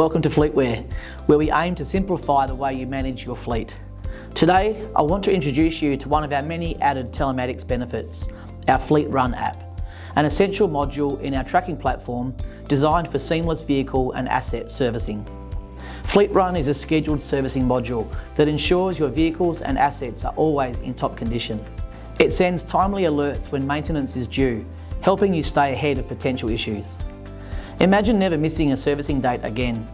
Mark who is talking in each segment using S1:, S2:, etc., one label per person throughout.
S1: Welcome to Fleetware, where we aim to simplify the way you manage your fleet. Today, I want to introduce you to one of our many added telematics benefits, our Fleet Run app, an essential module in our tracking platform designed for seamless vehicle and asset servicing. Fleet Run is a scheduled servicing module that ensures your vehicles and assets are always in top condition. It sends timely alerts when maintenance is due, helping you stay ahead of potential issues. Imagine never missing a servicing date again.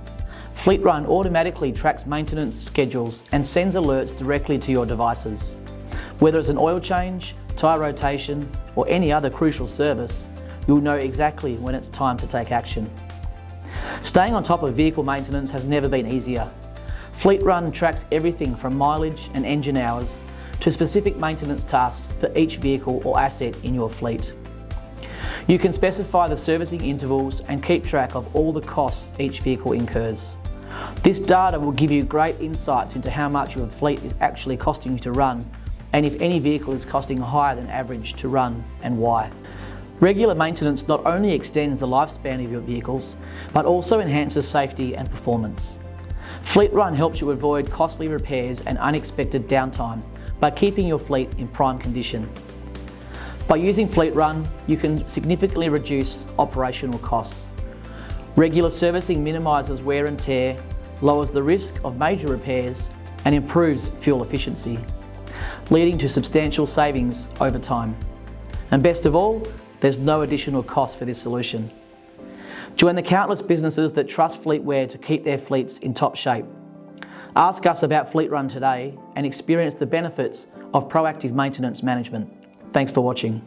S1: Fleet Run automatically tracks maintenance schedules and sends alerts directly to your devices. Whether it's an oil change, tyre rotation, or any other crucial service, you'll know exactly when it's time to take action. Staying on top of vehicle maintenance has never been easier. Fleet Run tracks everything from mileage and engine hours to specific maintenance tasks for each vehicle or asset in your fleet. You can specify the servicing intervals and keep track of all the costs each vehicle incurs. This data will give you great insights into how much your fleet is actually costing you to run, and if any vehicle is costing higher than average to run and why. Regular maintenance not only extends the lifespan of your vehicles, but also enhances safety and performance. Fleet Run helps you avoid costly repairs and unexpected downtime by keeping your fleet in prime condition. By using Fleet Run, you can significantly reduce operational costs. Regular servicing minimises wear and tear, lowers the risk of major repairs, and improves fuel efficiency, leading to substantial savings over time. And best of all, there's no additional cost for this solution. Join the countless businesses that trust Fleetware to keep their fleets in top shape. Ask us about Fleet Run today and experience the benefits of proactive maintenance management. Thanks for watching.